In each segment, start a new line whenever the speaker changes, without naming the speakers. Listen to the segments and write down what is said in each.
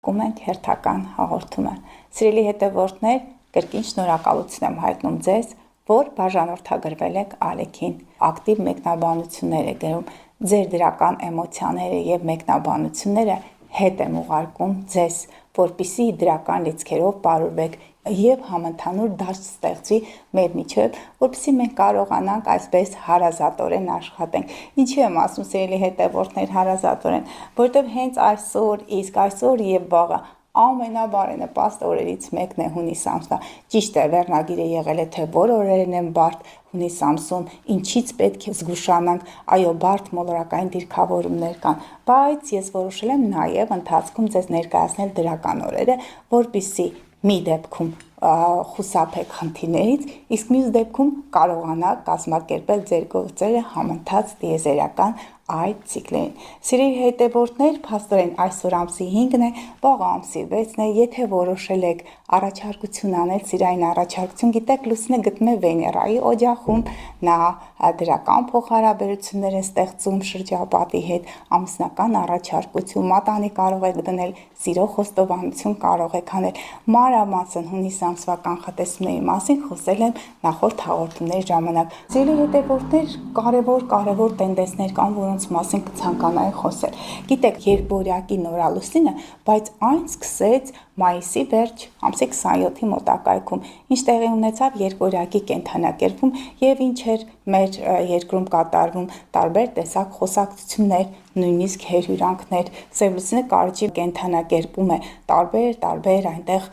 Սկսում ենք հերթական հաղորդումը։ Սիրելի հետևորդներ, կրկին շնորհակալություն եմ հայտնում ձեզ, որ բաժանորդագրվել եք ալիքին։ Ակտիվ մեկնաբանություններ եք գրում, ձեր դրական էմոցիաները եւ մեկնաբանությունները հետ եմ ուղարկում ձեզ, որպեսզի դրական լիցքերով պարուրվեք եւ համընդհանուր դաշտ ստեղծվի մեր միջև, որպեսզի մենք կարողանանք այսպես հարազատորեն աշխատենք։ Ինչու եմ ասում, սիրելի հետևորդներ, հարազատորեն, որովհետեւ հենց այսօր եւ վաղը ամենաբարենպաստ օրերից մեկն է հունիս ամսվա։ Ճիշտ է, վերնագիրը եղել է թե որ օրերն են բարդ հունիս ամսում, ինչից պետք է զգուշանանք, այո, բարդ մոլորակային դիրքավորումներ կան, բայց ես որոշել եմ նաև ընթացքում ձեզ ներկայացնել դրական օրերը, որպեսզի մի դեպքում խուսափեք խնդիրներից, իսկ մյուս դեպքում կարողանաք կազմակերպել ձեր գործերը համընթաց տիեզերական այդ ցիկլին։ Սիրելի հետևորդներ, փաստորեն այսօր ամսի 5-ն է, վաղը ամսի 6-ն է, եթե որոշել եք առաջարկություն անել, սիրային առաջարկություն, գիտեք, Լուսինը գտնվում է Վեներայի օջախում, նա դրական փոխհարաբերություններ է ստեղծում շրջապատի հետ, ամուսնական առաջարկություն, մատանի կարող եք դնել, սիրո խոստովանություն կարող եք անել։ Մանրամասն հունիս ամսվա կանխատեսումների մասին խոսել եմ նախորդ հաղորդումների ժամանակ։ Սիրելի հետևորդներ, կարևոր տենդենսներ կան, որոնց մասին կցանկանայի խոսել։ Գիտեք, երկորյակի նորալուսինը, բայց այն սկսեց մայիսի վերջ, ամսի 27-ի մոտակայքում, ինչ տեղի ունեցավ երկորյակի կենդանակերպում եւ ինչ էր մեր երկրում կատարվում, տարբեր տեսակ խոսակցություններ, նույնիսկ հերյուրանքներ։ Սև լուսինը կարճի կենդանակերպում է, տարբեր այնտեղ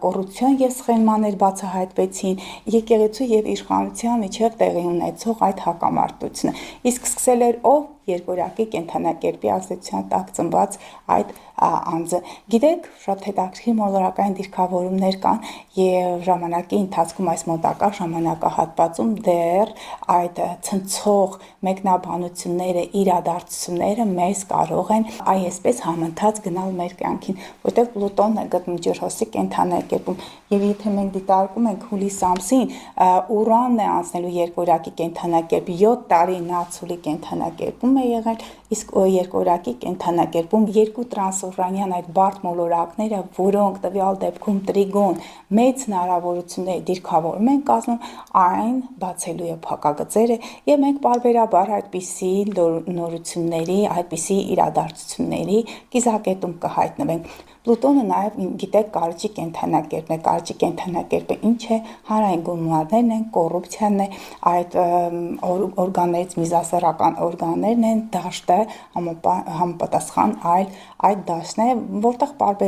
կոռուպցիոն եւ սխեմաներ բացահայտվեցին, եկեղեցու եւ իշխանության միջև տեղի ունեցող այդ հակամարտությունը։ Իսկ սկսել էր ով երկորյակի կենդանակերպի ազդեցության տակ ծնված այդ անձը։ Գիտեք, շատ հետաքրքիր մոլորակային դիրքավորումներ կան եւ ժամանակի ընթացքում այս մոտակա ժամանակահատվածում դեռ այդ ցնցող մեկնաբանությունները, իրադարձությունները մեզ կարող են այսպես համընթաց գնալ մեր կյանքին, որտեղ Պլուտոնն է գտնվում ջրհոսի կենդանակերպում եւ եթե մենք դիտարկում ենք հուլիս ամսին, Ուրանն է անցնելու երկորյակի կենդանակերպ 7 տարի նա ցուլի կենդանակերպում է եղել, իսկ երկորյակի կենդանակերպում երկու տրանսուրանյան այդ բարդ մոլորակները, որոնք տվյալ դեպքում տրիգոն մեծ հնարավորությունների դիրքավորում են կազմում, այն բացելու է փակագծերը եւ մենք պարբերաբար այդպիսի նորությունների, այդպիսի իրադարձությունների կիզակետում կհայտնվենք։ Պլուտոնը նաև գիտեք կարճի կենդանակերպն է, կարճի կենդանակերպը ինչ է, հանրային գումարներն են, կոռուպցիան է, այդ օրգաններից միզասեռական օրգաններն են, դաշտը համապատասխան այդ դաշտն է, որտեղ